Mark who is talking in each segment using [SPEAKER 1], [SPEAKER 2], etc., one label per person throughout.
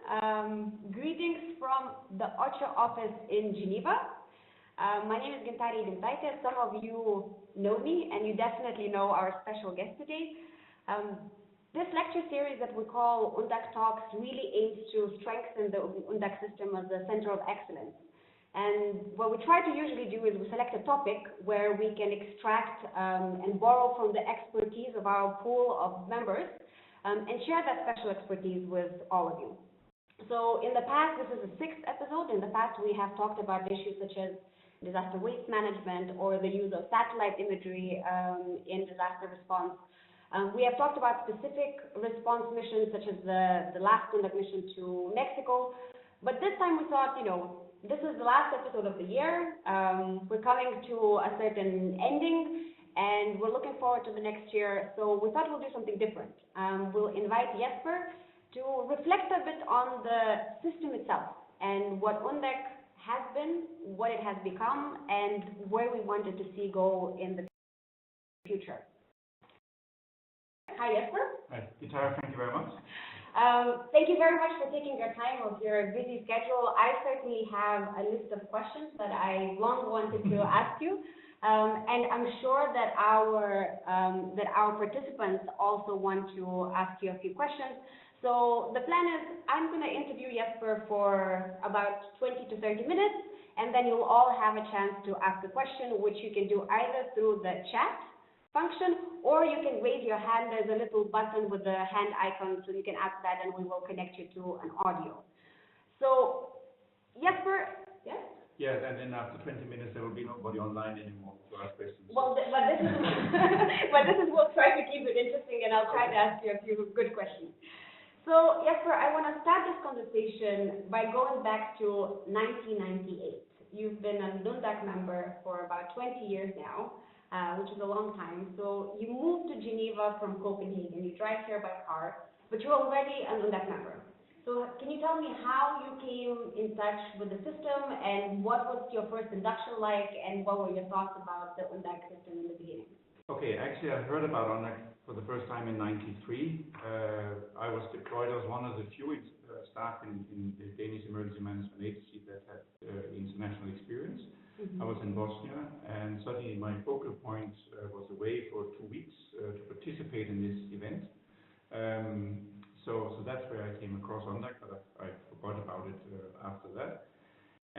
[SPEAKER 1] Greetings from the OCHA office in Geneva. My name is Some of you know me, and you definitely know our special guest today. This lecture series that we call UNDAC Talks really aims to strengthen the UNDAC system as a center of excellence. And what we try to usually do is we select a topic where we can extract and borrow from the expertise of our pool of members and share that special expertise with all of you. So in the past, this is the 6th episode. In the past, we have talked about issues such as disaster waste management or the use of satellite imagery in disaster response. We have talked about specific response missions such as the last UNDAC mission to Mexico. But this time we thought, this is the last episode of the year. We're coming to a certain ending and we're looking forward to the next year. So we thought we'll do something different. We'll invite Jesper to reflect a bit on the system itself and what UNDAC has been, what it has become, and where we wanted to see go in the future. Hi, Jesper.
[SPEAKER 2] Hi, Gitara, thank you very much.
[SPEAKER 1] Thank you very much for taking your time of your busy schedule. I certainly have a list of questions that I long wanted to ask you, and I'm sure that our participants also want to ask you a few questions. So the plan is I'm going to interview Jesper for about 20 to 30 minutes, and then you'll all have a chance to ask a question, which you can do either through the chat function, or you can raise your hand. There's a little button with the hand icon, so you can ask that and we will connect you to an audio. So, Jesper, yes?
[SPEAKER 2] Yes, and then after 20 minutes there will be nobody online anymore to ask questions.
[SPEAKER 1] Well, but we'll try to keep it interesting, and I'll try to ask you a few good questions. So, Jesper, I want to start this conversation by going back to 1998. You've been a UNDAC member for about 20 years now. Which is a long time. So you moved to Geneva from Copenhagen. You drive here by car, but you're already an UNDAC member. So can you tell me how you came in touch with the system and what was your first induction like and what were your thoughts about the UNDAC system in the beginning?
[SPEAKER 2] Okay, actually I heard about UNDAC for the first time in '93. I was deployed as one of the few staff in the Danish Emergency Management Agency that had international experience. I was in Bosnia, and suddenly my focal point was away for 2 weeks to participate in this event. So that's where I came across UNDAC, but I forgot about it after that.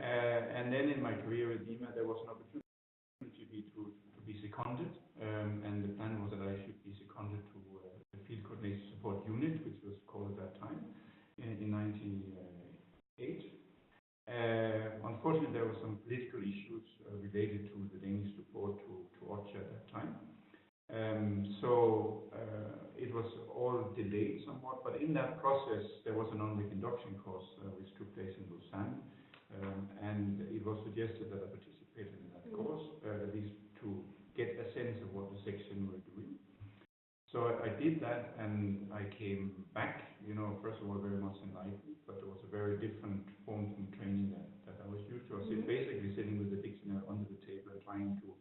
[SPEAKER 2] And then in my career with DEMA, there was an opportunity to be seconded, and the plan was that I should be seconded to the Field Coordination Support Unit, which was called at that time, in 1998. Unfortunately, there were some political issues related to the Danish support to OCHA at that time. So it was all delayed somewhat, but in that process, there was an UNDAC induction course which took place in Lausanne, and it was suggested that I participated in that course, at least to get a sense of what the section were doing. So I did that, and I came back, first of all, very much enlightened, but it was a very different form from training that I was used to. I was basically sitting with the dictionary under the table and trying to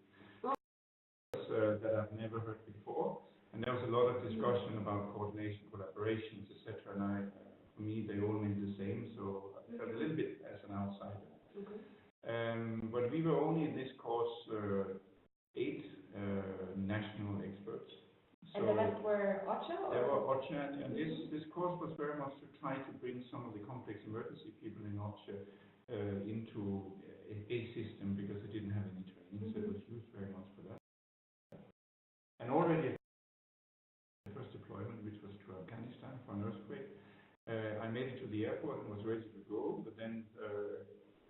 [SPEAKER 2] that I've never heard before. And there was a lot of discussion about coordination, collaborations, etc. And for me, they all meant the same, so I felt a little bit as an outsider. But we were only in this course 8 national experts.
[SPEAKER 1] So, and the rest were OCHA?
[SPEAKER 2] They were OCHA, and this course was very much to try to bring some of the complex emergency people in OCHA into a system because they didn't have any training, so it was used very much for that. And already the first deployment, which was to Afghanistan for an earthquake, I made it to the airport and was ready to go, but then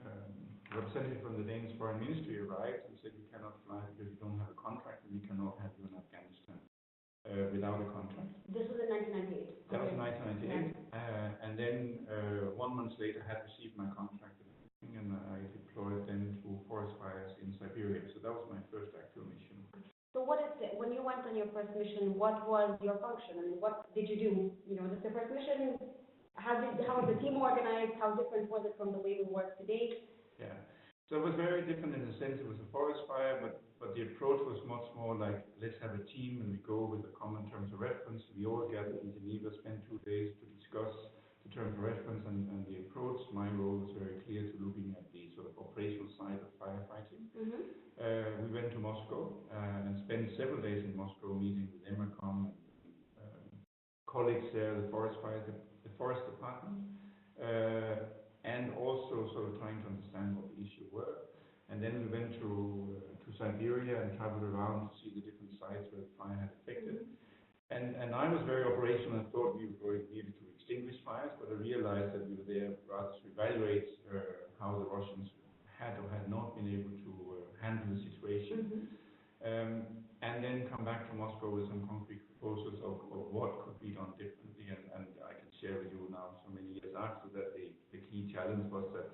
[SPEAKER 2] a representative from the Danish Foreign Ministry arrived and said, you cannot fly because you don't have a contract and we cannot have you in Afghanistan. Without a contract.
[SPEAKER 1] This was in 1998?
[SPEAKER 2] That was in 1998. And then 1 month later I had received my contract and I deployed then to forest fires in Siberia. So that was my first actual mission.
[SPEAKER 1] So what is it, when you went on your first mission, what was your function? I mean, what did you do? This is the first mission. How was the team organized? How different was it from the way we work today?
[SPEAKER 2] Yeah. So it was very different in the sense it was a forest fire, but the approach was much more like, let's have a team and we go with the common terms of reference. We all gathered in Geneva, spent 2 days to discuss the terms of reference and course, my role was very clear to looking at the sort of operational side of firefighting. We went to Moscow and spent several days in Moscow meeting with EMERCOM, colleagues there, the forest department, and also sort of trying to understand what the issue were. And then we went to Siberia and traveled around to see the different sites where the fire had affected. And I was very operational and thought we needed to extinguish fires, but I realized that we were there rather to evaluate how the Russians had or had not been able to handle the situation. And then come back to Moscow with some concrete proposals of what could be done differently. And I can share with you now, so many years after that, the key challenge was that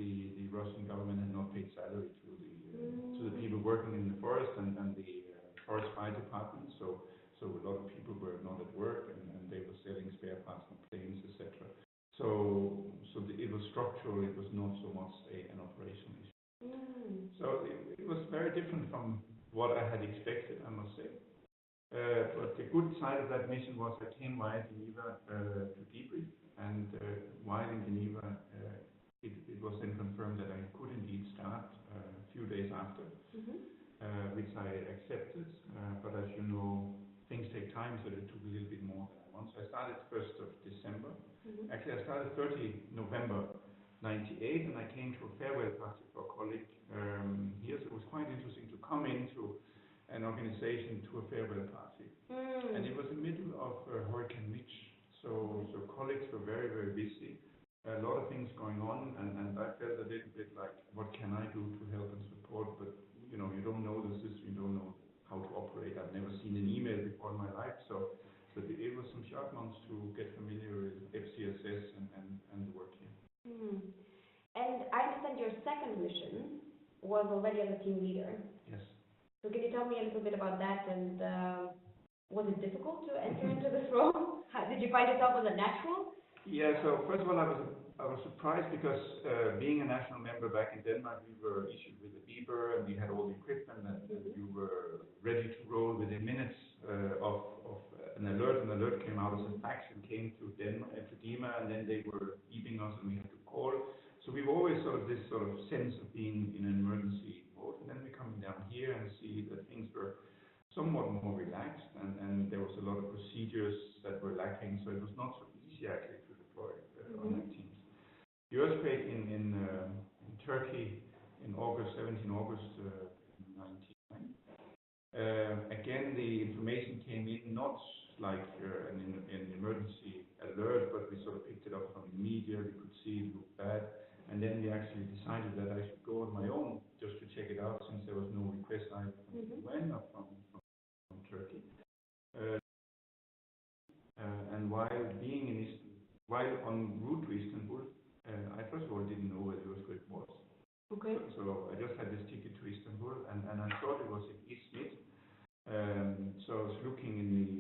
[SPEAKER 2] the Russian government had not paid salary to the people working in the forest and the forest fire department. So a lot of people were not at work and they were selling spare parts from planes, etc. So it was structural. It was not so much an operational issue. So it was very different from what I had expected, I must say. But the good side of that mission was I came via Geneva to debrief, and while in Geneva, it was then confirmed that I could indeed start a few days after, which I accepted. But as you know, things take time, so it took a little bit more than I want. So I started 1st of December. Actually, I started 30 November 98, and I came to a farewell party for a colleague here. So it was quite interesting to come into an organization to a farewell party. And it was in the middle of Hurricane Mitch. So colleagues were very, very busy. A lot of things going on, and I felt a little bit like, what can I do to help and support? But you know, you don't know the system, you don't know how to operate. I've never seen an email before in my life, so it was some sharp months to get familiar with FCSS and the work here.
[SPEAKER 1] And I understand your second mission was already as a team leader.
[SPEAKER 2] Yes.
[SPEAKER 1] So can you tell me a little bit about that, and was it difficult to enter into this role? Did you find yourself as a natural?
[SPEAKER 2] Yeah, so first of all, I was surprised because being a national member back in Denmark, we were issued with a beeper and we had all the equipment and you were ready to roll within minutes of an alert. An alert came out as a fax and came to DEMA, and then they were beeping us and we had to call. So we've always sort of this sort of sense of being in an emergency mode, and then we come down here and see that things were somewhat more relaxed and there was a lot of procedures that were lacking, so it was not so easy actually to deploy on that teams. The earthquake in Turkey in August, 17 August 1999. Again, the information came in not like an emergency alert, but we sort of picked it up from the media. We could see it looked bad, and then we actually decided that I should go on my own just to check it out, since there was no request either from the UN or from Turkey. And while being in while en route to Istanbul, I first of all didn't know where the earthquake was.
[SPEAKER 1] Okay.
[SPEAKER 2] So I just had this ticket to Istanbul, and I thought it was in Izmit. So I was looking in the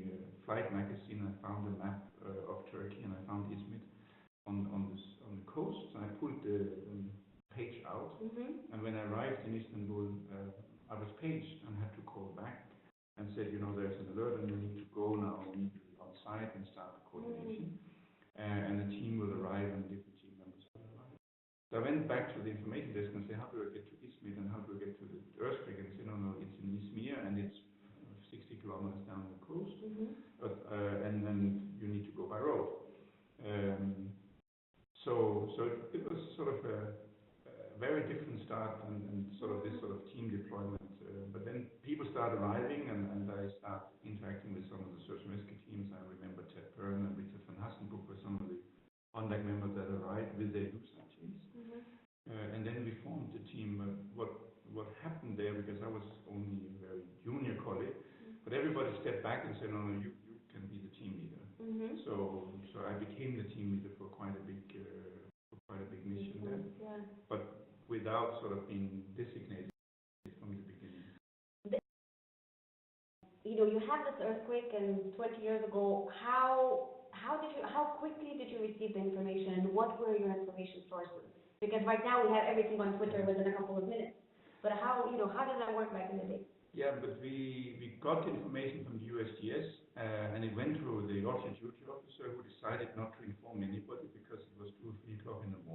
[SPEAKER 2] flight magazine. I found a map of Turkey, and I found Izmit on the coast. So I pulled the page out, and when I arrived in Istanbul, I was paged and had to call back and said, you know, there's an alert and you need to go now. We need to be on site and start the coordination. And the team will arrive and different team members will arrive. So I went back to the information desk and said, how do I get to Izmit and how do I get to the earthquake? And they said, no, it's in Izmir and it's 60 kilometers down the coast, but and then you need to go by road. So it was sort of a very different start and sort of this sort of team deployment. But then people start arriving and I start interacting with some of the search and rescue teams. I remember Jesper and Richard van Hassenbroek were some of the UNDAC members that arrived with their USAC teams. And then we formed the team. What happened there, because I was only a very junior colleague, but everybody stepped back and said, no, you can be the team leader. So I became the team leader for quite a big mission there, but without sort of being designated from the beginning.
[SPEAKER 1] You know, you had this earthquake, and 20 years ago, how quickly did you receive the information? What were your information sources? Because right now we have everything on Twitter within a couple of minutes. But how did that work back in the day?
[SPEAKER 2] Yeah, but we got the information from the USGS, and it went through the offshore duty officer, who decided not to inform anybody because it was 2 or 3 o'clock in the morning.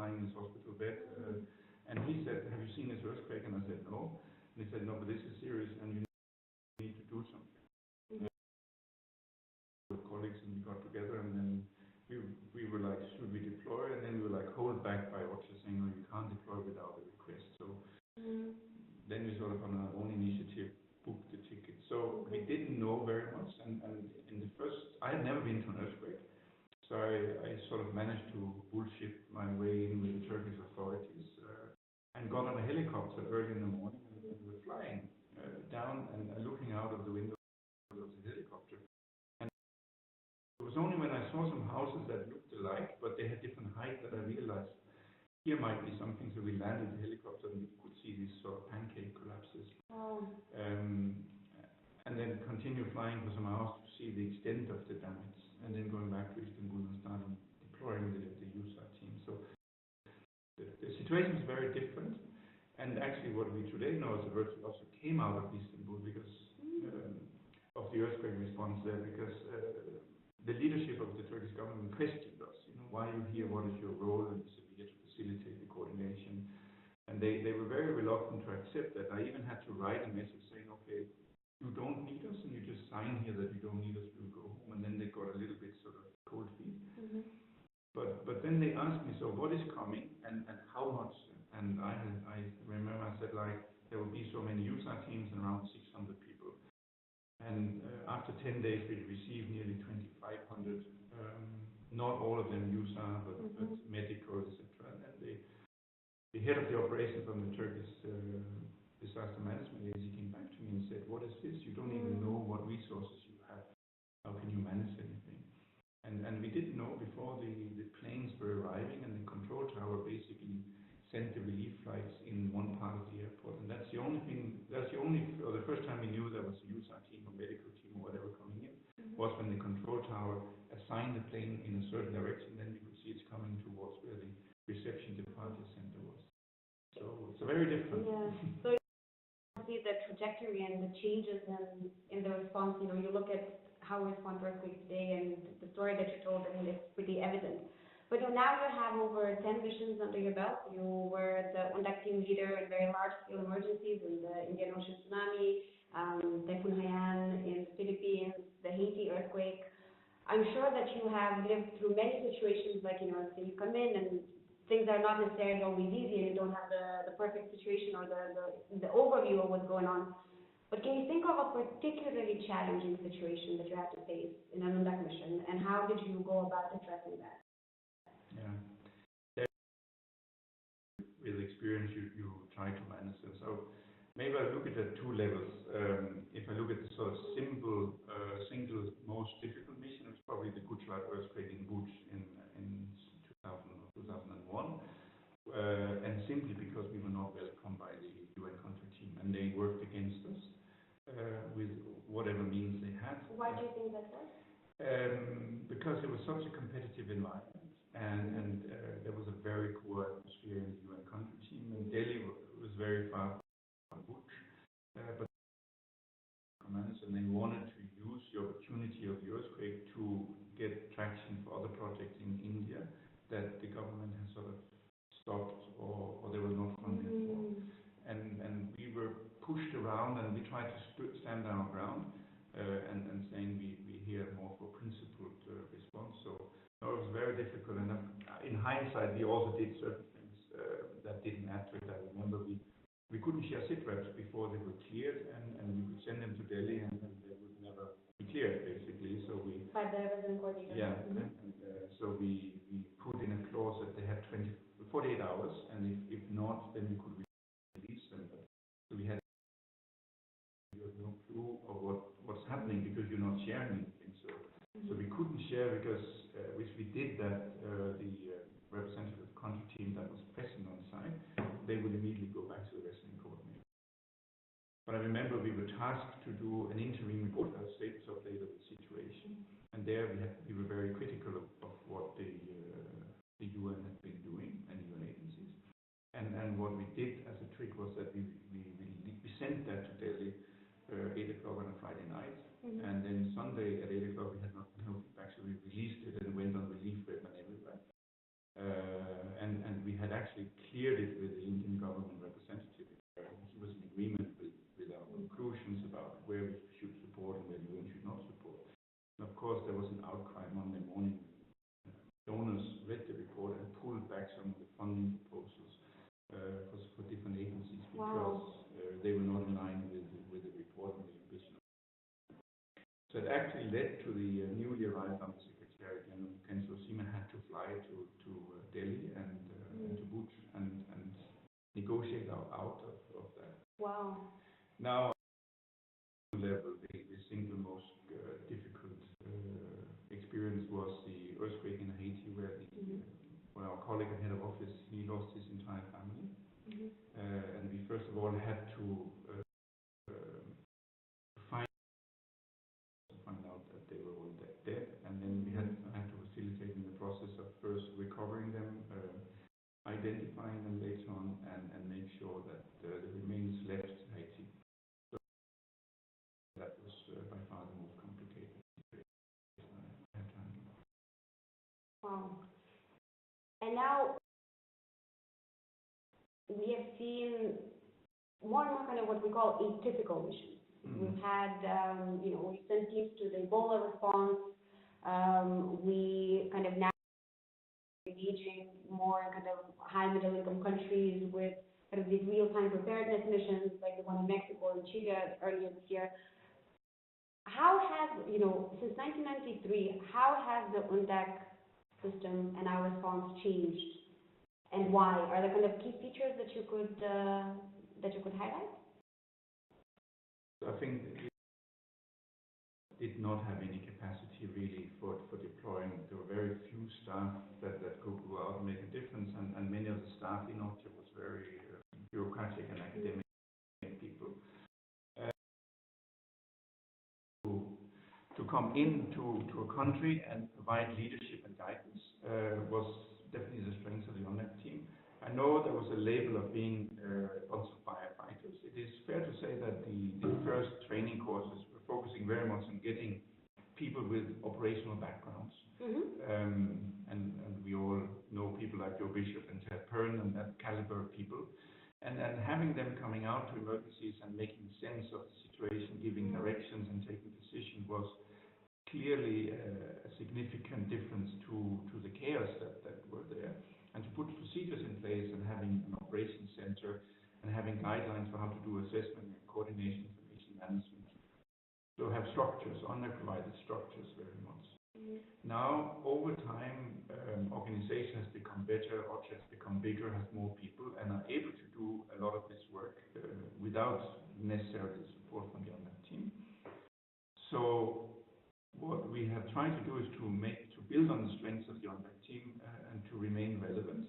[SPEAKER 2] lying in his hospital bed. And he said, "Have you seen this earthquake?" And I said, "No." And he said, "No, but this is serious, and you need to do something." With colleagues, and we got together, and then we were like, "Should we deploy?" And then we were like, hold back by OCHA saying, "No, you can't deploy without a request." So then we sort of on our own initiative booked the ticket. So we didn't know very much, and in the first, I had never been to an earthquake, so I sort of managed to bullshit my way in with the Turkish authorities, and got on a helicopter early in the morning, and we were flying down and looking out of the window of the helicopter. And it was only when I saw some houses that looked alike, but they had different height, that I realized here might be something. So we landed the helicopter and we could see these sort of pancake collapses. And then continue flying for some hours to see the extent of the damage, and then going back to Istanbul and starting deploying the USAR team. So the situation is very different. And actually what we today know is the virtue also came out of Istanbul because of the earthquake response there, because the leadership of the Turkish government questioned us, why are you here, what is your role, and we said we here to facilitate the coordination. And they were very reluctant to accept that. I even had to write a message saying, okay, you don't need us, and you just sign here that you don't need us, we'll go home. And then they got a little bit sort of cold feet. But then they asked me, so what is coming and how much? And I remember I said, like, there will be so many USAR teams and around 600 people. And after 10 days, we received nearly 2,500. Not all of them USAR, but medical, etc. And then the head of the operations from the Turkish disaster management agency came back to me and said, "What is this? You don't even know what resources you have. How can you manage anything?" And we didn't know before the planes were arriving, and the control tower basically sent the relief flights in one part of the airport. And that's the only thing, or the first time we knew there was a USAR team or medical team or whatever coming in, was when the control tower assigned the plane in a certain direction, then we could see it's coming towards where the reception departure center was. So it's a very different.
[SPEAKER 1] Yeah. So you see the trajectory and the changes in the response. You look at how we respond to earthquakes today, and the story that you told, I mean, it's pretty evident. But now you have over 10 missions under your belt. You were the UNDAC team leader in very large-scale emergencies in the Indian Ocean tsunami, Typhoon Haiyan in the Philippines, the Haiti earthquake. I'm sure that you have lived through many situations, like, so you come in and things are not necessarily always easy, and you don't have the perfect situation or the overview of what's going on. But can you think of a particularly challenging situation that you had to face in an UNDAC mission, and how did you go about addressing that?
[SPEAKER 2] Yeah. With experience, you try to manage them. So maybe I look at it at two levels. If I look at the sort of single most difficult mission, it's probably the Gujarat earthquake in Bhuj in 2001, and simply because we were not welcomed by the UN contact team, and they worked against us with whatever means they had.
[SPEAKER 1] Why do you think that was?
[SPEAKER 2] Because it was such a competitive environment. And there was a very poor atmosphere in the UN country team, and Delhi was very far from Bhuj, but and they wanted to use the opportunity of the earthquake to get traction for other projects in India that the government has sort of stopped or they were not funding for. And we were pushed around, and we tried to stand our ground and saying we hear more for principled response. So it was very difficult, and in hindsight, we also did certain things that didn't add to it. I remember we couldn't share SITREPs before they were cleared, and we could send them to Delhi, and they would never be cleared, basically. So we
[SPEAKER 1] by the resident coordinator.
[SPEAKER 2] Yeah, so we put in a clause that they had 48 hours, and if not, then we could release them. So we had no clue of what's happening because you're not sharing anything. So we couldn't share because if we did that, the representative of the country team that was present on site, they would immediately go back to the resident coordinator. But I remember we were tasked to do an interim report, a status update of the situation, and there we were very critical of what the UN had been doing and UN agencies. And what we did as a trick was that we sent that to Delhi 8 o'clock on a Friday night, and then Sunday at 8 o'clock we had no feedback, so we released it, and it went on relief ribbon everywhere. And we actually cleared it with the Indian government representative. He was in agreement with our conclusions about where we should support and where the UN should not support. And of course, there was an outcry Monday morning. Donors read the report and pulled back some of the funding proposals for different agencies because they were not in line with the report and the ambition. So it actually led to the newly arrived Undersecretary General Kenzo Sima had to fly to Delhi and to Bhuj and negotiate out of that. Wow. Now, level, the single most difficult experience was the earthquake in Haiti, where our colleague and head of office, he lost his entire family. And we first of all had to find out that they were all dead, and then we had to facilitate in the process of first recovering them, identifying them later on, and make sure that the remains left Haiti. So that was by far the most complicated situation I had to handle.
[SPEAKER 1] Wow. And now we have seen more and more kind of what we call atypical missions. We've had, we sent teams to the Ebola response. We kind of now engaging more kind of high middle income countries with kind of these real-time preparedness missions, like the one in Mexico and Chile earlier this year. How has, since 1993, how has the UNDAC system and our response changed, and why? Are there kind of key features that you could highlight?
[SPEAKER 2] I think it did not have any capacity really for deploying. There were very few staff that could go out and make a difference, and many of the staff in OCHA was very bureaucratic and academic people. To come into a country and provide leadership and guidance was definitely the strength of the UNDAC team. I know there was a label of being also firefighters. It is fair to say that the first training courses were focusing very much on getting people with operational backgrounds. And we all know people like Joe Bishop and Ted Pern and that caliber of people. And having them coming out to emergencies and making sense of the situation, giving directions and taking decisions was clearly a significant difference to the chaos that were there. And to put procedures in place and having an operations center and having guidelines for how to do assessment and coordination, information management. So have structures, UNDAC provided structures very much. Now, over time, organization has become better, OCHA has become bigger, has more people, and are able to do a lot of this work without necessarily support from the UNDAC team. So what we have tried to do is to build on the strengths of the UNDAC team and to remain relevant.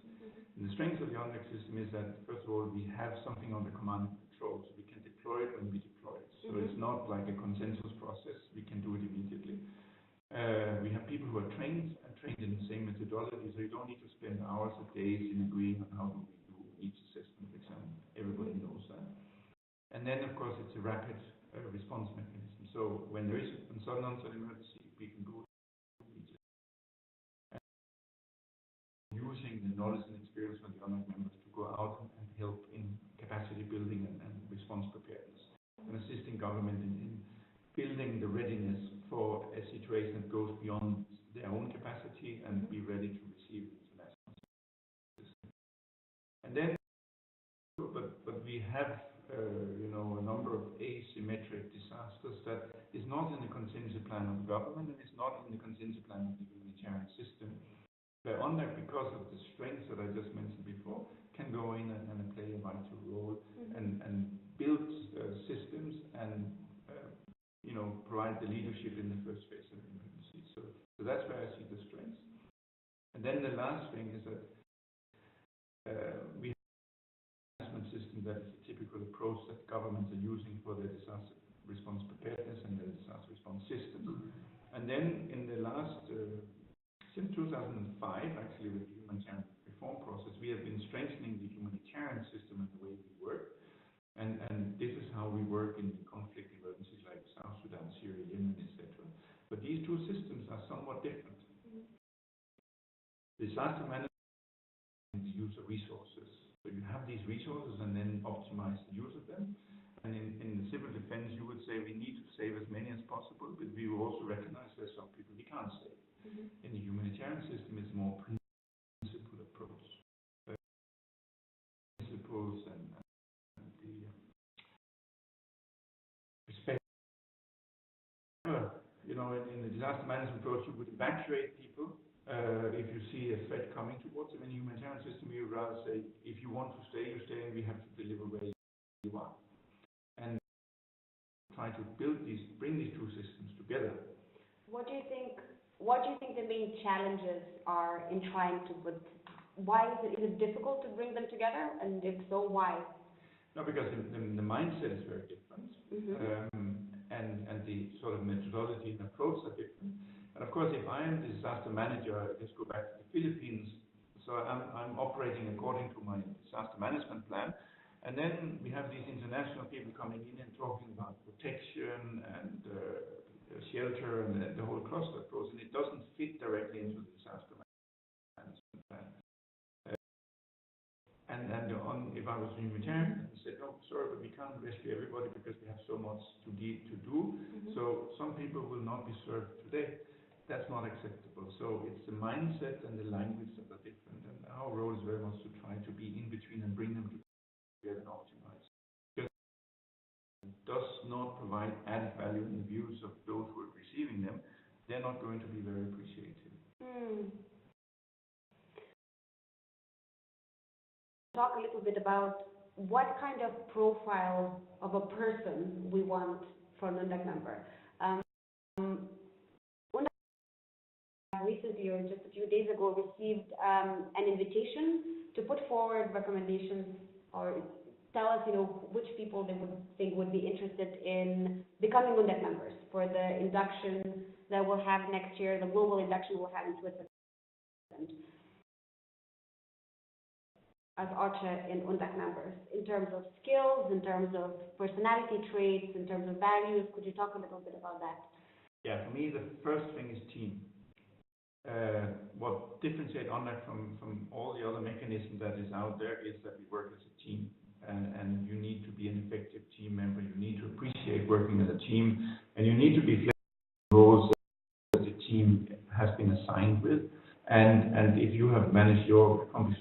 [SPEAKER 2] And the strength of the UNDAC system is that, first of all, we have something under command and control, so we can deploy it when we deploy it. So it's not like a consensus process, we can do it immediately. We have people who are trained in the same methodology, so you don't need to spend hours or days in agreeing on how do we do each assessment exam. Everybody knows that. And then, of course, it's a rapid response mechanism. So when there is a sudden onset emergency, we can go immediately. Using the knowledge and experience of the UNDAC members to go out and help in capacity building and response preparedness, and assisting government in building the readiness for a situation that goes beyond their own capacity and be ready to receive international assistance. And then, but we have a number of asymmetric disasters that is not in the contingency plan of the government and is not in the contingency plan of the humanitarian system. The UNDAC, because of the strengths that I just mentioned before, can go in and play a vital role and build systems and provide the leadership in the first phase of emergency. So that's where I see the strengths. And then the last thing is that we have a management system that is a typical approach that governments are using for their disaster response preparedness and their disaster response systems. And then in the last, since 2005, actually, with the humanitarian reform process, we have been strengthening the humanitarian system and the way we work. And this is how we work in conflict emergencies like South Sudan, Syria, Yemen, etc. But these two systems are somewhat different. Disaster management, the use of resources. So you have these resources and then optimize the use of them. And in the civil defense, you would say we need to save as many as possible, but we will also recognize there's some people we can't save. In the humanitarian system, it's more principled approach. Principles and the respect. You know, in the disaster management approach, you would evacuate people if you see a threat coming towards them. In the humanitarian system, we would rather say, if you want to stay, you stay, and we have to deliver where you are. And try to bring these two systems together.
[SPEAKER 1] What do you think the main challenges are in trying to put? Why is it difficult to bring them together? And if so, why?
[SPEAKER 2] No, because the mindset is very different, and the sort of methodology and approach are different. And of course, if I am the disaster manager, let's go back to the Philippines. So I'm operating according to my disaster management plan. And then we have these international people coming in and talking about protection and shelter and the whole cluster approach, and it doesn't fit directly into the disaster management plan. If I was a humanitarian, I said, no, sorry, but we can't rescue everybody because we have so much to do. So some people will not be served today. That's not acceptable. So it's the mindset and the language that are different, and our role is very much to try to be in between and bring them together and optimize. Because it does not provide added value in the views of those who are receiving them. They're not going to be very appreciative.
[SPEAKER 1] Talk a little bit about what kind of profile of a person we want for an UNDAC member. UNDAC recently, or just a few days ago, received an invitation to put forward recommendations or tell us, which people they would think would be interested in becoming UNDAC members for the induction that we'll have next year, the global induction we'll have in Switzerland. As OCHA in UNDAC members, in terms of skills, in terms of personality traits, in terms of values. Could you talk a little bit about that?
[SPEAKER 2] Yeah, for me, the first thing is team. What differentiates UNDAC from all the other mechanisms that is out there is that we work as a team. And you need to be an effective team member. You need to appreciate working as a team. And you need to be flexible in roles that the team has been assigned with. And if you have accomplished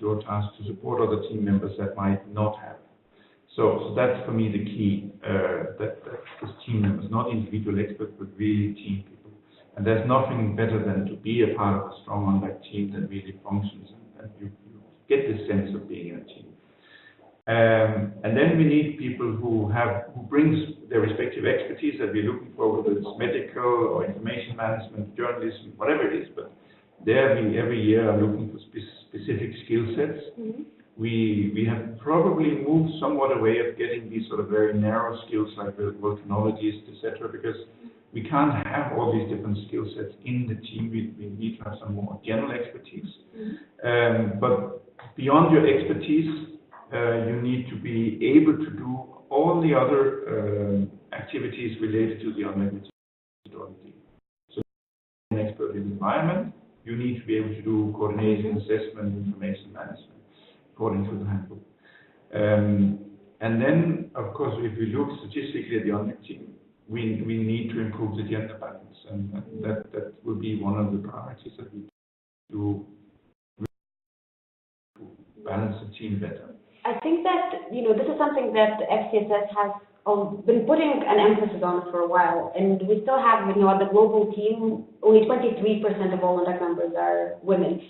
[SPEAKER 2] your task, to support other team members that might not have. So that's for me the key, that is team members, not individual experts, but really team people. And there's nothing better than to be a part of a strong UNDAC team that really functions, and you get this sense of being in a team. And then we need people who brings their respective expertise that we're looking for, whether it's medical or information management, journalism, whatever it is. But there we every year are looking for specific skill sets. We have probably moved somewhat away of getting these sort of very narrow skills like the volcanologists, etc., because we can't have all these different skill sets in the team. We need to have some more general expertise. But beyond your expertise, you need to be able to do all the other activities related to the UNDAC methodology. So, an expert in environment, you need to be able to do coordination, assessment, information management, according to the handbook. And then, of course, if we look statistically at the UNDAC team, we need to improve the gender balance, and that will be one of the priorities that we do to balance the team better.
[SPEAKER 1] I think that, this is something that FCSS has been putting an emphasis on for a while, and we still have, at the global team, only 23% of all UNDAC members are women.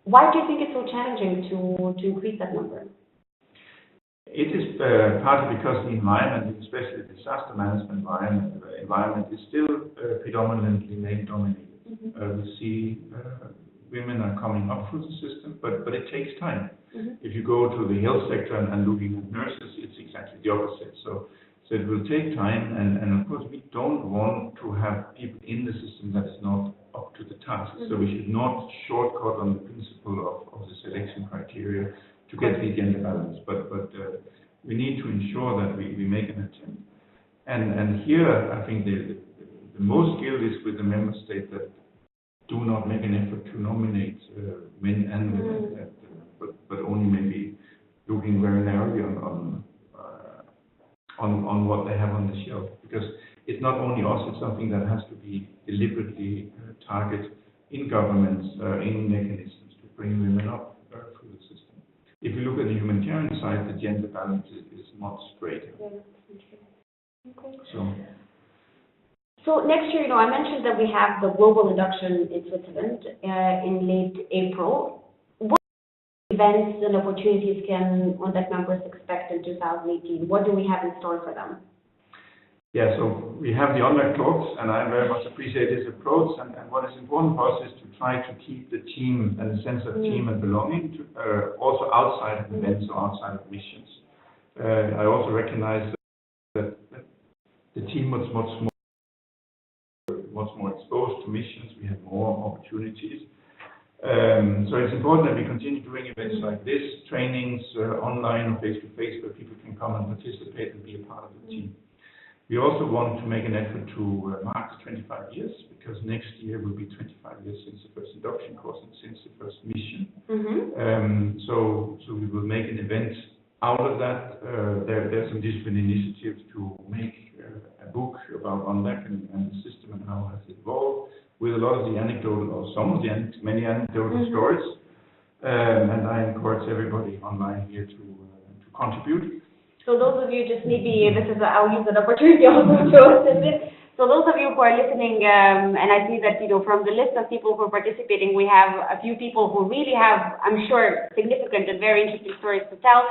[SPEAKER 1] Why do you think it's so challenging to increase that number?
[SPEAKER 2] It is partly because the environment, especially the disaster management environment, is still predominantly male-dominated. We see women are coming up through the system, but it takes time. If you go to the health sector and looking at nurses, it's exactly the opposite. So it will take time, and of course we don't want to have people in the system that is not up to the task. So we should not shortcut on the principle of the selection criteria to get the gender balance. But we need to ensure that we make an attempt. And here I think the most skilled is with the member states that do not make an effort to nominate men and women. But but only maybe looking very narrowly on what they have on the shelf. Because it's not only us, it's something that has to be deliberately targeted in governments, in mechanisms to bring women up through the system. If you look at the humanitarian side, the gender balance is much greater.
[SPEAKER 1] Yeah, okay.
[SPEAKER 2] So
[SPEAKER 1] next year, I mentioned that we have the global induction in Switzerland in late April. What events and opportunities can UNDAC members expect in 2018? What do we have in store for them?
[SPEAKER 2] Yeah, so we have the UNDAC talks, and I very much appreciate this approach. And what is important for us is to try to keep the team and the sense of team and belonging, also outside of events or outside of missions. I also recognize that the team was much more exposed to missions. We had more opportunities. So it's important that we continue doing events like this, trainings online or face-to-face, where people can come and participate and be a part of the team. We also want to make an effort to mark 25 years, because next year will be 25 years since the first induction course and since the first mission. So we will make an event out of that. There's some different initiatives to make a book about UNDAC and the system and how it has evolved, with a lot of the anecdotal, or many anecdotal stories. And I encourage everybody online here to contribute.
[SPEAKER 1] So those of you I'll use that opportunity also to assist it. So those of you who are listening, and I see that, from the list of people who are participating, we have a few people who really have, I'm sure, significant and very interesting stories to tell.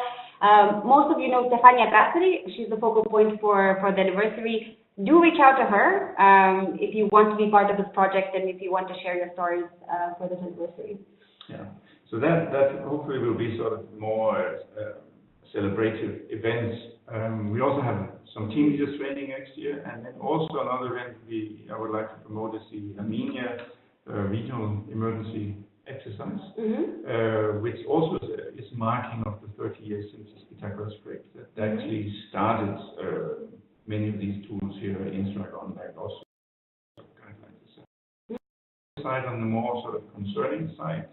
[SPEAKER 1] Most of you know Stefania Basseri. She's the focal point for the anniversary. Do reach out to her if you want to be part of this project and if you want to share your stories for this anniversary.
[SPEAKER 2] Yeah, so that hopefully will be sort of more celebrative events. We also have some team leaders training next year, and then also another event I would like to promote is the Armenia Regional Emergency Exercise, which also is marking of the 30 years since the Spitak earthquake that actually started many of these tools here in UNDAC, also guidelines. Side on the more sort of concerning side,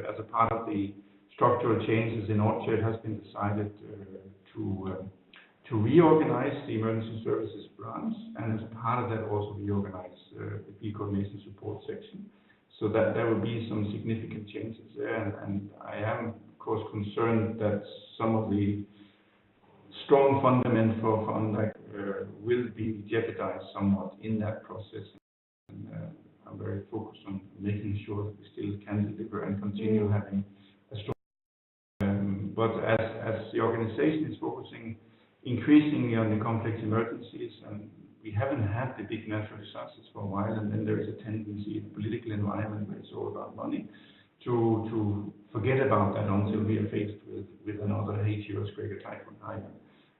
[SPEAKER 2] as a part of the structural changes in OCHA, it has been decided to reorganize the emergency services branch, and as part of that also reorganize the field coordination support section. So that there will be some significant changes there, and I am of course concerned that some of the strong fundament for UNDAC will be jeopardized somewhat in that process. And I'm very focused on making sure that we still can deliver and continue having a strong. But as the organization is focusing increasingly on the complex emergencies, and we haven't had the big natural disasters for a while, and then there is a tendency in the political environment where it's all about money to forget about that until we are faced with another Haiti earthquake or Typhoon Haiyan.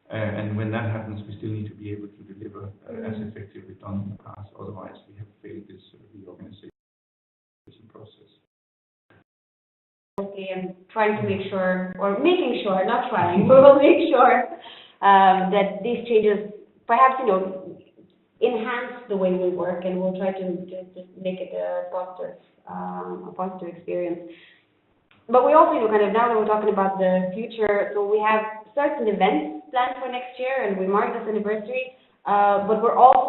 [SPEAKER 2] And when that happens, we still need to be able to deliver as effectively done in the past. Otherwise, we have failed this reorganization process.
[SPEAKER 1] And trying to make sure, or making sure, not trying, we will make sure that these changes perhaps, enhance the way we work, and we'll try to make it a positive experience. But we also, now that we're talking about the future, so we have certain events planned for next year, and we mark this anniversary. But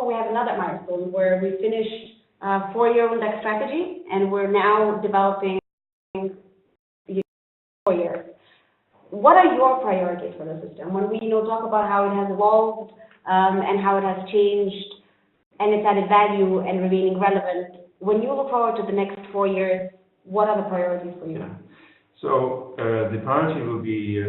[SPEAKER 1] we have another milestone where we finished 4-year UNDAC strategy, and we're now developing 4 years. What are your priorities for the system? When we talk about how it has evolved and how it has changed and its added value and remaining relevant, when you look forward to the next 4 years, what are the priorities for you?
[SPEAKER 2] Yeah. So the priority will be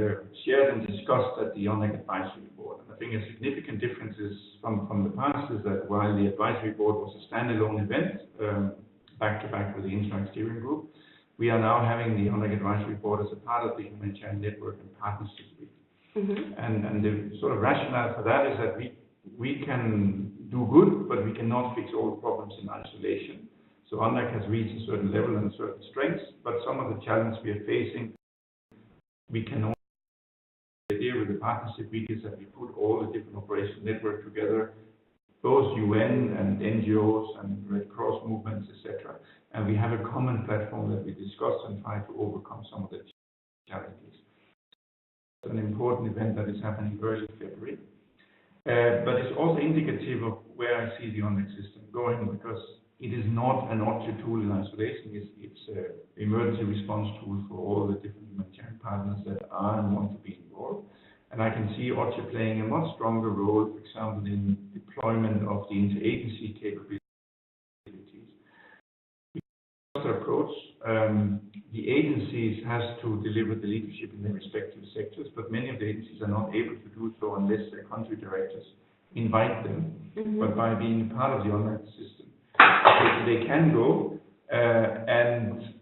[SPEAKER 2] shared and discussed at the UNDAC Advisory Board. And I think a significant difference is from the past is that while the Advisory Board was a standalone event, back-to-back with the Interact Steering Group, we are now having the UNDAC Advisory Board as a part of the Humanitarian Network and Partnership Week. And the sort of rationale for that is that we can do good, but we cannot fix all the problems in isolation. So UNDAC has reached a certain level and certain strengths, but some of the challenges we are facing, we can only. The idea with the Partnership Week is that we put all the different operational network together, both UN and NGOs and Red Cross movements, etc. And we have a common platform that we discuss and try to overcome some of the challenges. an important event that is happening early February. But it's also indicative of where I see the UNDAC system going, because it is not an OCHA tool in isolation. It's an emergency response tool for all the different humanitarian partners that are and want to be involved. And I can see OCHA playing a much stronger role, for example, in deployment of the interagency capabilities. Approach, the agencies has to deliver the leadership in their respective sectors, but many of the agencies are not able to do so unless their country directors invite them. But by being a part of the UNDAC system, they can go, and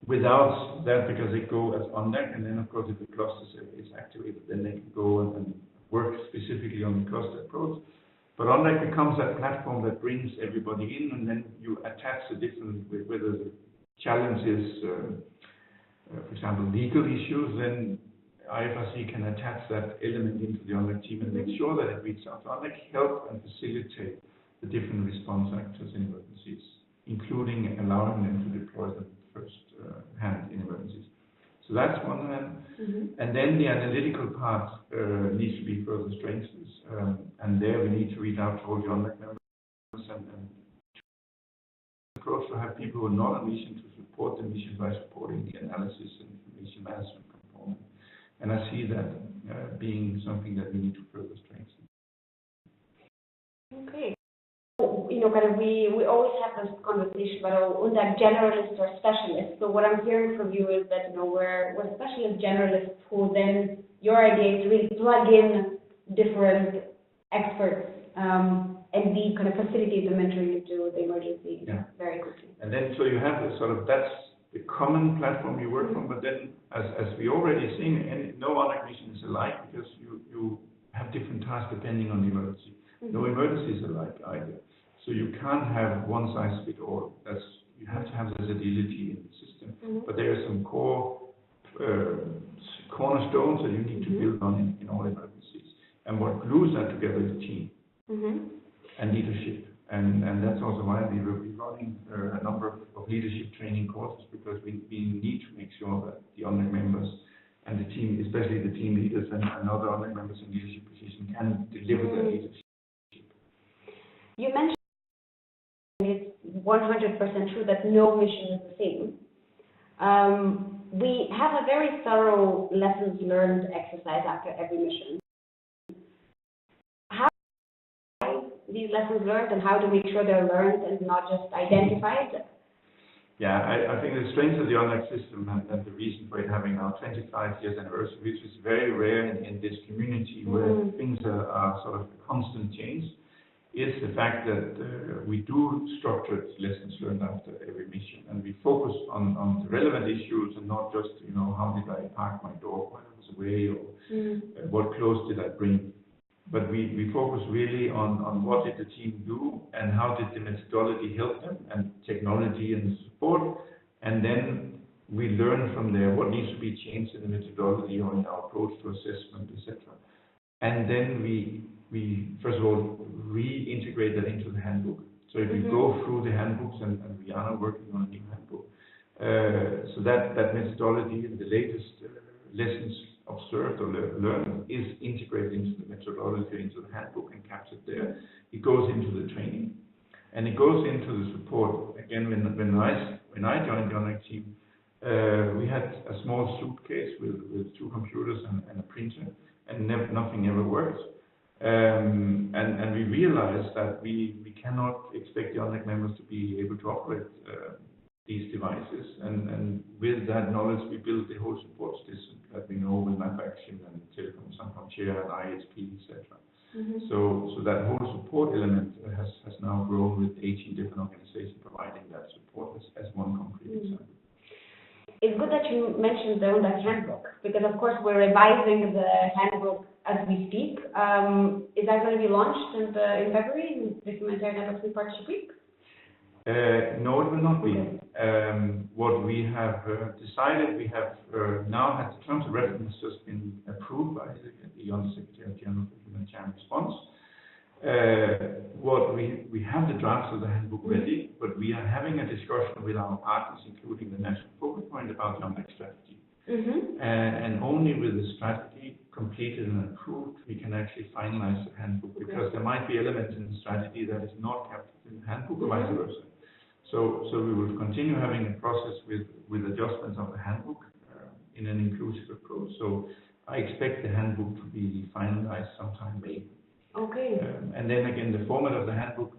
[SPEAKER 2] without that, because they go as UNDAC, and then of course if the cluster is activated, then they can go and work specifically on the cluster approach. But UNDAC becomes that platform that brings everybody in, and then you attach the different, whether the challenge is, for example, legal issues, then IFRC can attach that element into the UNDAC team and make sure that it reaches out to UNDAC, help and facilitate the different response actors in emergencies, including allowing them to deploy them first hand in emergencies. So that's one hand. And then the analytical part needs to be further strengthened. And there we need to reach out to all the UNDAC members and approach to have people who are not on mission to support the mission by supporting the analysis and information management component. And I see that being something that we need to further strengthen.
[SPEAKER 1] Okay. You know, kind of we always have this conversation about UNDAC generalists or specialists. So what I'm hearing from you is that, you know, we're specialist generalists who then, your idea is to really plug in different experts and be kind of facilitate the mentoring into the emergency very quickly.
[SPEAKER 2] And then so you have the sort of, that's the common platform you work from, but then as we already seen, and no UNDAC mission is alike, because you have different tasks depending on the emergency. No emergency is alike either. So you can't have one size fit all. You have to have this agility in the system. But there are some core cornerstones that you need to build on in all emergencies. And what glues that together is team and leadership. And that's also why we will be running a number of leadership training courses, because we need to make sure that the UNDAC members and the team, especially the team leaders and other UNDAC members in leadership positions, can deliver that leadership.
[SPEAKER 1] You mentioned it's 100% true that no mission is the same. We have a very thorough lessons learned exercise after every mission. How these lessons learned and how to make sure they're learned and not just identified?
[SPEAKER 2] Yeah, I think the strength of the UNDAC system and the reason for it having our 25 years anniversary, which is very rare in this community where things are sort of a constant change, is the fact that we do structured lessons learned after every mission, and we focus on the relevant issues and not just, you know, how did I park my dog while I was away, or what clothes did I bring. But we focus really on what did the team do and how did the methodology help them, and technology and support, and then we learn from there what needs to be changed in the methodology or in our approach to assessment, etc. And then we first of all reintegrate that into the handbook. So if you go through the handbooks, and we are now working on a new handbook, so that methodology and the latest lessons observed or learned is integrated into the methodology, into the handbook, and captured there. It goes into the training, and it goes into the support. Again, when I joined the UNDAC team, we had a small suitcase with 2 computers and a printer, and nothing ever worked. And we realized that we cannot expect the UNDAC members to be able to operate these devices, and with that knowledge we built the whole support system that we know with map action and telecom share and ISP, etc. So that whole support element has now grown with 18 different organizations providing that support as one concrete example.
[SPEAKER 1] It's good that you mentioned the UNDAC handbook, because of course we're revising the handbook as we speak. Is that going to be launched in February, in the Humanitarian Network Partnership Week?
[SPEAKER 2] No, it will not be. What we have decided, we have now had the terms of reference just been approved by the Under Secretary General for Humanitarian Response. What we have the drafts of the handbook ready, but we are having a discussion with our partners, including the National Focal Point, about the UNDAC strategy. And only with the strategy completed and approved, we can actually finalize the handbook, because there might be elements in the strategy that is not captured in the handbook or vice versa. So we will continue having a process with adjustments of the handbook in an inclusive approach. So I expect the handbook to be finalized sometime May.
[SPEAKER 1] Okay.
[SPEAKER 2] And then again, the format of the handbook,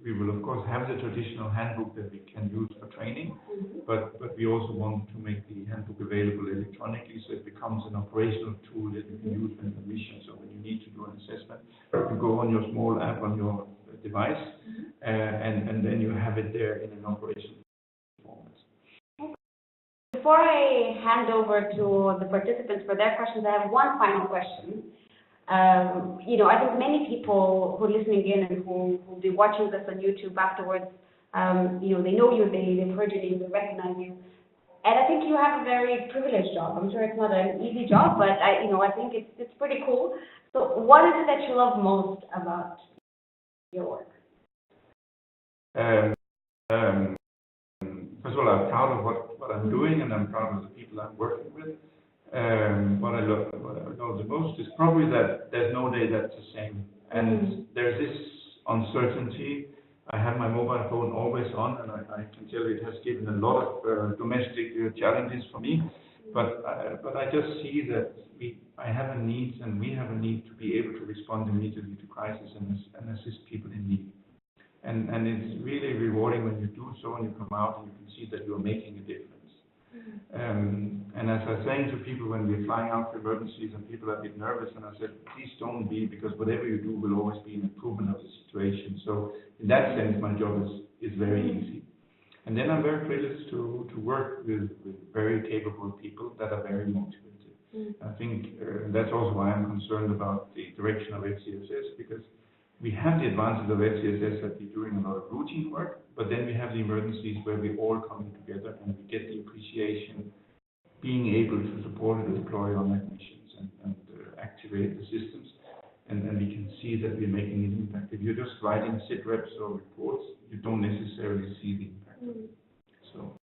[SPEAKER 2] we will of course have the traditional handbook that we can use for training, but we also want to make the handbook available electronically, so it becomes an operational tool that you can use when you're mission. So when you need to do an assessment, you go on your small app on your device, and then you have it there in an operational format.
[SPEAKER 1] Before I hand over to the participants for their questions, I have one final question. I think many people who are listening in and who will be watching this on YouTube afterwards, they know you, they've heard your name, they recognize you. And I think you have a very privileged job. I'm sure it's not an easy job, but I think it's pretty cool. So what is it that you love most about your work?
[SPEAKER 2] First of all, I'm proud of what I'm doing, and I'm proud of the people I'm working with. What I love the most is probably that there's no day that's the same, and there's this uncertainty. I have my mobile phone always on, and I can tell you it has given a lot of domestic challenges for me. But I just see that I have a need, and we have a need to be able to respond immediately to crisis and assist people in need. And it's really rewarding when you do so, and you come out and you can see that you are making a difference. And as I was saying to people when we're flying out to emergencies and people are a bit nervous, and I said, please don't be, because whatever you do will always be an improvement of the situation. So in that sense, my job is very easy. And then I'm very privileged to work with very capable people that are very motivated. I think that's also why I'm concerned about the direction of FCSS, because we have the advantage of FCSS that we're doing a lot of routine work, but then we have the emergencies where we're all coming together and we get the appreciation, being able to support and deploy on missions and activate the systems, and we can see that we're making an impact. If you're just writing sit reps or reports, you don't necessarily see the impact of it. So.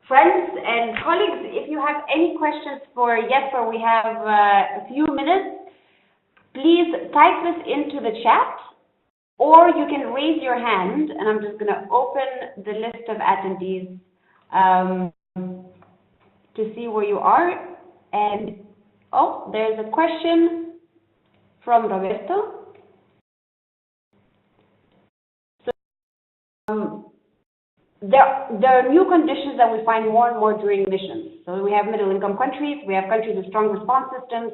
[SPEAKER 1] Friends and colleagues, if you have any questions for Jesper, we have a few minutes. Please type this into the chat, or you can raise your hand, and I'm just going to open the list of attendees to see where you are. And, there's a question from Roberto. There are new conditions that we find more and more during missions. So we have middle-income countries, we have countries with strong response systems,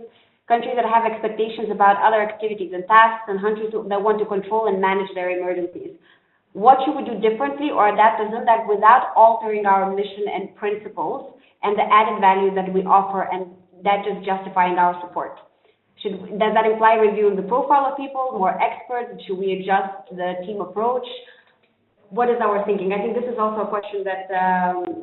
[SPEAKER 1] countries that have expectations about other activities and tasks, and countries that want to control and manage their emergencies. What should we do differently or adapt that without altering our mission and principles and the added value that we offer, and that is justifying our support? Does that imply reviewing the profile of people, more experts? Should we adjust the team approach? What is our thinking? I think this is also a question that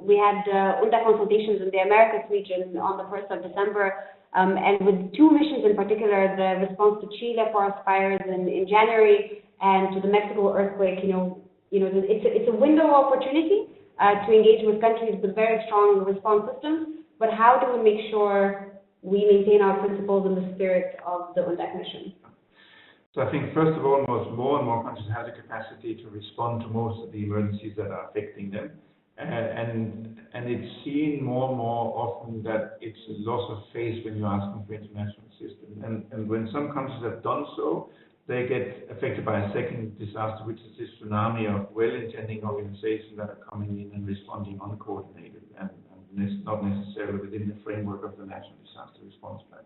[SPEAKER 1] we had UNDAC consultations in the Americas region on the 1st of December, and with two missions in particular, the response to Chile forest fires in January and to the Mexico earthquake. It's a window of opportunity to engage with countries with very strong response systems, but how do we make sure we maintain our principles in the spirit of the UNDAC mission?
[SPEAKER 2] So I think, first of all, more and more countries have the capacity to respond to most of the emergencies that are affecting them. And it's seen more and more often that it's a loss of faith when you're asking for international assistance. And when some countries have done so, they get affected by a second disaster, which is this tsunami of well-intending organizations that are coming in and responding uncoordinated and not necessarily within the framework of the National Disaster Response Plan.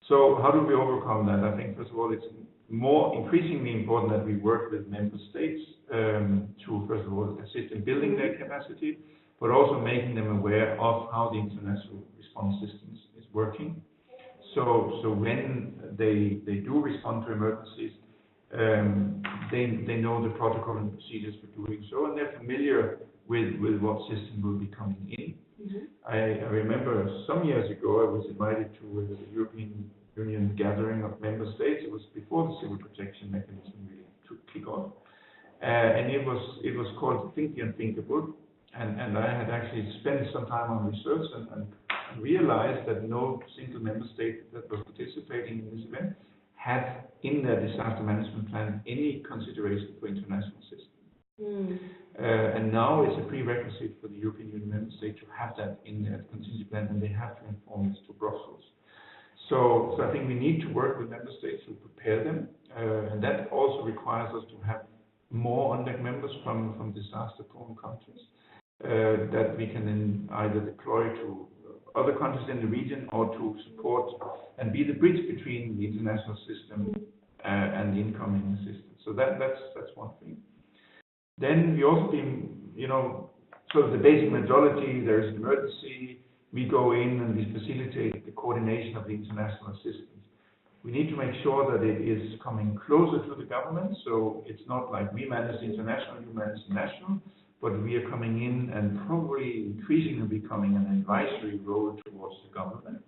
[SPEAKER 2] So how do we overcome that? I think, first of all, it's more increasingly important that we work with member states to, first of all, assist in building their capacity, but also making them aware of how the international response systems is working. So when they do respond to emergencies, they know the protocol and procedures for doing so, and they're familiar with what system will be coming in. I remember some years ago I was invited to the European Union gathering of member states. It was before the civil protection mechanism really took kick off, and it was called Think the Unthinkable. and I had actually spent some time on research and realized that no single member state that was participating in this event had in their disaster management plan any consideration for international systems. And now it's a prerequisite for the European Union member state to have that in their contingency plan, and they have to inform this to Brussels. So I think we need to work with member states to prepare them, and that also requires us to have more UNDAC members from disaster-prone countries that we can then either deploy to other countries in the region or to support and be the bridge between the international system and the incoming assistance. So that's one thing. Then we also sort of the basic methodology, there is an emergency, we go in and we facilitate the coordination of the international assistance. We need to make sure that it is coming closer to the government, so it's not like we manage the international, you manage the national, but we are coming in and probably increasingly becoming an advisory role towards the government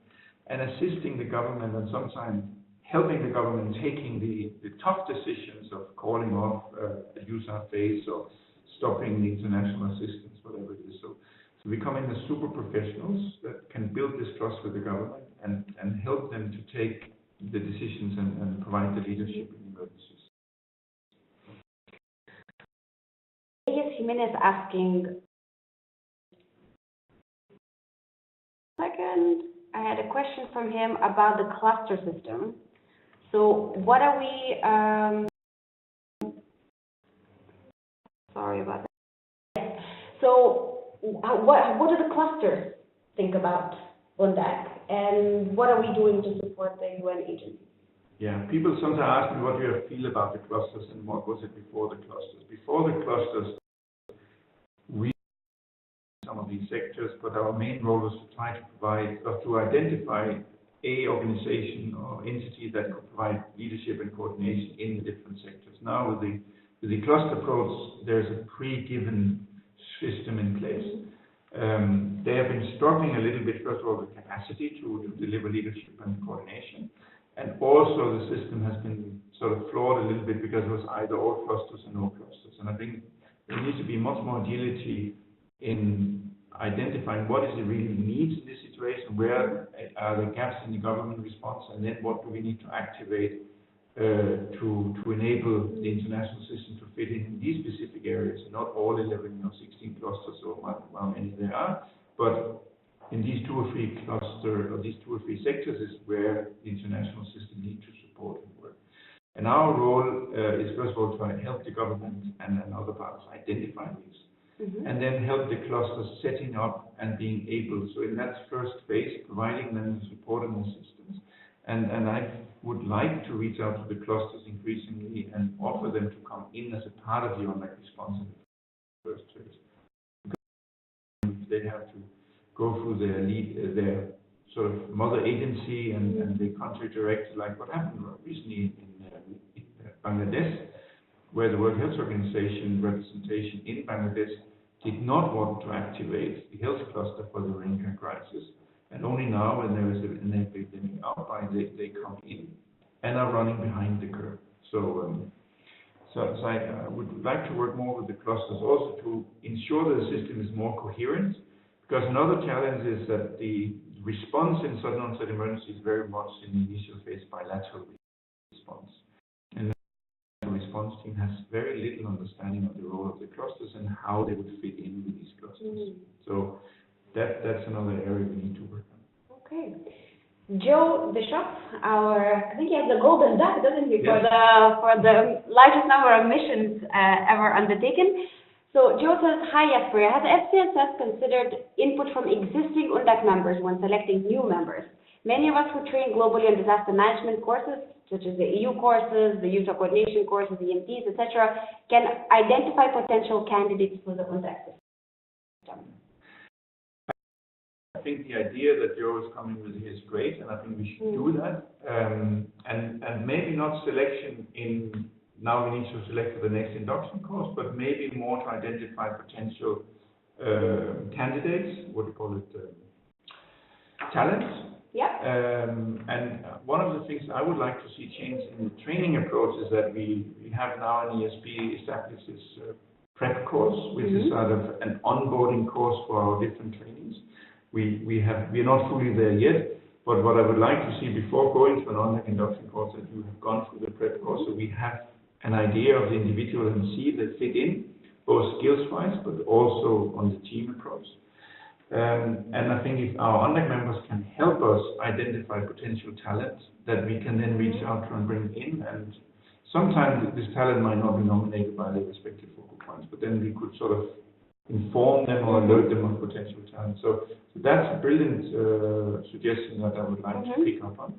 [SPEAKER 2] and assisting the government and sometimes helping the government taking the tough decisions of calling off a USAR phase or stopping the international assistance, whatever it is. So becoming the super professionals that can build this trust with the government and help them to take the decisions and provide the leadership in emergencies.
[SPEAKER 1] Jimenez asking, second, I had a question from him about the cluster system. So what are we, sorry about that. So what do the clusters think about UNDAC, and what are we doing to support the UN agency?
[SPEAKER 2] Yeah, people sometimes ask me what do you feel about the clusters and what was it before the clusters. Before the clusters, we some of these sectors, but our main role was to try to provide or to identify a organization or entity that could provide leadership and coordination in the different sectors. Now with the cluster approach, there's a pre-given system in place. They have been struggling a little bit, first of all, with capacity to deliver leadership and coordination. And also the system has been sort of flawed a little bit because it was either all clusters and no clusters. And I think there needs to be much more agility in identifying what is it really needs in this situation, where are the gaps in the government response, and then what do we need to activate to enable the international system to fit in these specific areas, not all 11 or 16 clusters or how many there are, but in these 2 or 3 clusters or these 2 or 3 sectors is where the international system needs to support and work. And our role is first of all to help the government and other parts identify these, and then help the clusters setting up and being able. So in that first phase, providing them the support and assistance. And I would like to reach out to the clusters increasingly and offer them to come in as a part of the UNDAC response in the first phase. Because they have to go through their sort of mother agency and the country director, like what happened recently in Bangladesh, where the World Health Organization representation in Bangladesh did not want to activate the health cluster for the Rohingya crisis. And only now, when there is an epidemic outbreak, they come in and are running behind the curve. So I would like to work more with the clusters also to ensure that the system is more coherent. Because another challenge is that the response in sudden onset emergency is very much in the initial phase bilateral response. And the response team has very little understanding of the role of the clusters and how they would fit in with these clusters. So that's another area we need to work on.
[SPEAKER 1] Okay. Joe Bishop, I think he has the golden duck, doesn't he,
[SPEAKER 2] yes,
[SPEAKER 1] for the largest number of missions ever undertaken. So Joe says, hi Jesper, has FCSS considered input from existing UNDAC members when selecting new members? Many of us who train globally on disaster management courses, such as the EU courses, the user coordination courses, the EMTs, etc., can identify potential candidates for the UNDAC system.
[SPEAKER 2] I think the idea that Joe is coming with is great, and I think we should do that. And maybe not selection in, now we need to select for the next induction course, but maybe more to identify potential candidates, what do you call it, talents.
[SPEAKER 1] Yeah.
[SPEAKER 2] And one of the things I would like to see change in the training approach is that we have now an ESP establishes prep course, which is sort of an onboarding course for our different trainees. We are not fully there yet, but what I would like to see before going to an UNDAC induction course, that you have gone through the prep course, so we have an idea of the individual and see if they fit in, both skills-wise, but also on the team approach. And I think if our UNDAC members can help us identify potential talent that we can then reach out to and bring in, and sometimes this talent might not be nominated by the respective focal points, but then we could sort of inform them or alert them of potential talent. So that's a brilliant suggestion that I would like to pick up on.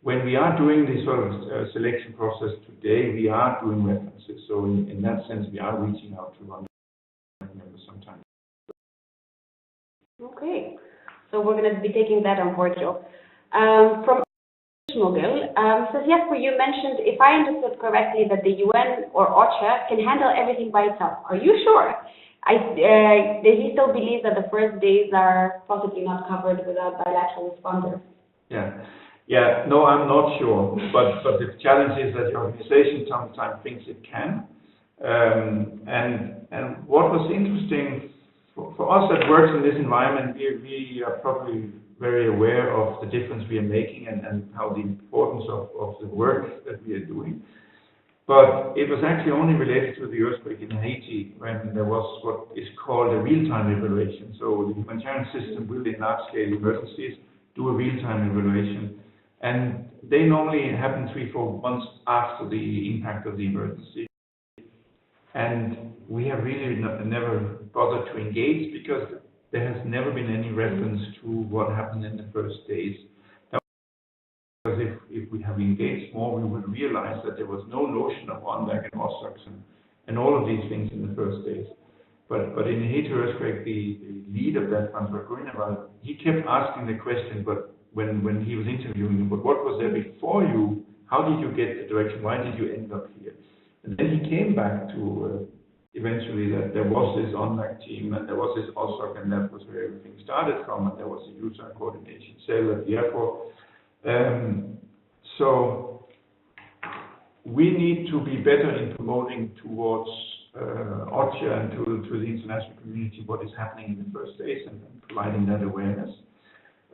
[SPEAKER 2] When we are doing this sort of selection process today, we are doing references. So in that sense, we are reaching out to UNDAC members sometimes.
[SPEAKER 1] Okay, so we're going to be taking that on board, Joe. From Mogul, says Jesper, you mentioned, if I understood correctly, that the UN or OCHA can handle everything by itself. Are you sure? Does he still believe that the first days are possibly not covered without bilateral responders?
[SPEAKER 2] Yeah. No, I'm not sure. But the challenge is that the organization sometimes thinks it can. And what was interesting for us that works in this environment, we are probably very aware of the difference we are making and how the importance of the work that we are doing. But it was actually only related to the earthquake in Haiti when there was what is called a real-time evaluation. So the humanitarian system will, in large-scale emergencies, do a real-time evaluation. And they normally happen 3-4 months after the impact of the emergency. And we have really never bothered to engage because there has never been any reference to what happened in the first days. Because if we have engaged more, we would realize that there was no notion of UNDAC and OSOX and all of these things in the first days. But in the Haiti earthquake, the lead of that, Francois Gruneval, he kept asking the question, but when he was interviewing, but what was there before you? How did you get the direction? Why did you end up here? And then he came back to eventually that there was this UNDAC team and there was this OSOC, and that was where everything started from, and there was a user coordination cell at the airport. So we need to be better in promoting towards OCHA and to the international community what is happening in the first days and providing that awareness.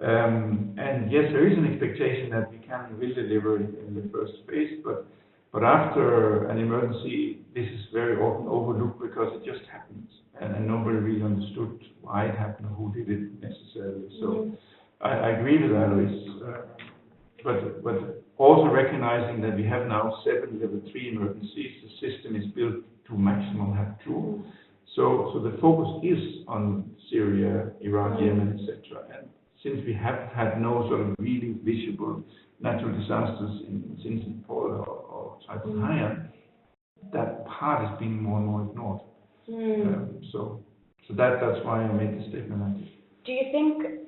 [SPEAKER 2] And yes, there is an expectation that we can and will deliver in the first phase, but after an emergency, this is very often overlooked because it just happens, and nobody really understood why it happened or who did it necessarily. So I agree with that, Luis. But also recognizing that we have now 7 level 3 emergencies, the system is built to maximum have 2. So the focus is on Syria, Iraq, Yemen, etc. And since we have had no sort of really visible natural disasters since Nepal or Typhoon Haiyan, that part is being more and more ignored. So that's why I made the statement like this.
[SPEAKER 1] Do you think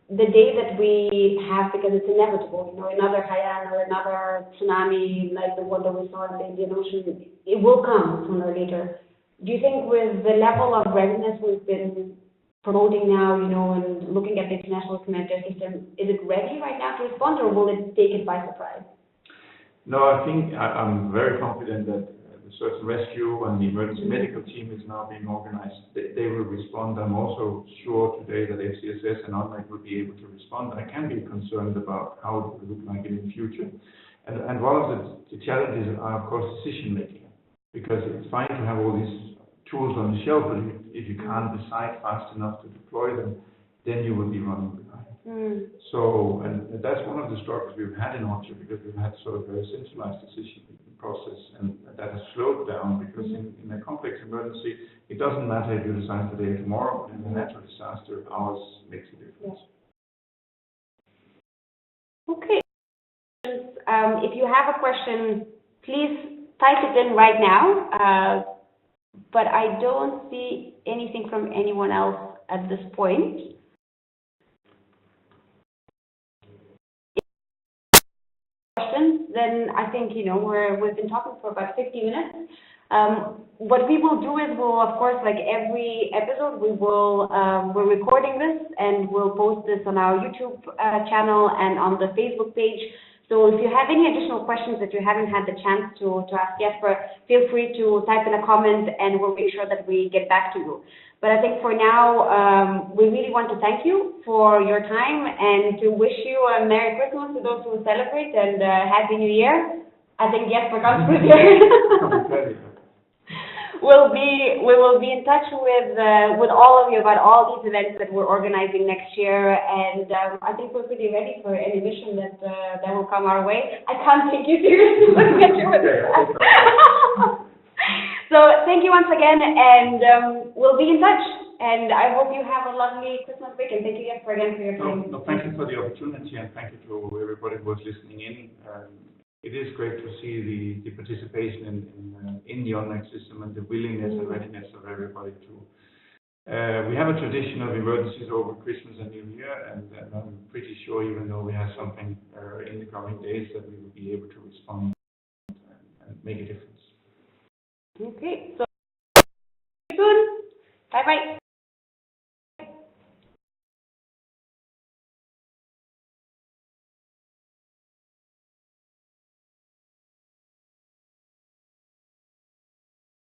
[SPEAKER 1] the day that we have, because it's inevitable, another Haiyan or another tsunami like the one that we saw in the Indian Ocean, it will come sooner or later. Do you think with the level of readiness we've been promoting now, and looking at the international humanitarian system, is it ready right now to respond, or will it take it by surprise?
[SPEAKER 2] No, I think I'm very confident that the search and rescue and the emergency medical team is now being organized. They will respond. I'm also sure today that FCSS and UNDAC will be able to respond. I can be concerned about how it will look like in the future. And one of the challenges are, of course, decision making, because it's fine to have all these tools on the shelf, but if you can't decide fast enough to deploy them, then you will be running behind. So, and that's one of the struggles we've had in OCHA, because we've had sort of a centralized decision-making process, and that has slowed down, because in a complex emergency, it doesn't matter if you decide today or tomorrow, but in a natural disaster, hours makes a difference.
[SPEAKER 1] Okay. If you have a question, please type it in right now. But I don't see anything from anyone else at this point. Questions? Then I think we've been talking for about 50 minutes. What we will do is we'll, of course, like every episode, we're recording this and we'll post this on our YouTube channel and on the Facebook page. So if you have any additional questions that you haven't had the chance to ask Jesper, feel free to type in a comment and we'll make sure that we get back to you. But I think for now, we really want to thank you for your time and to wish you a Merry Christmas to those who celebrate and Happy New Year. I think Jesper comes prepared. We will be in touch with all of you about all these events that we're organizing next year, and I think we're pretty ready for any mission that will come our way. I can't take you seriously. So thank you once again, and we'll be in touch. And I hope you have a lovely Christmas week. And thank you Jesper again for your time.
[SPEAKER 2] No, thank you for the opportunity, and thank you to everybody who was listening in. It is great to see the participation in the UNDAC system and the willingness and readiness of everybody to. We have a tradition of emergencies over Christmas and New Year, and I'm pretty sure, even though we have something in the coming days, that we will be able to respond and make a difference.
[SPEAKER 1] Okay, so see you soon. Bye bye.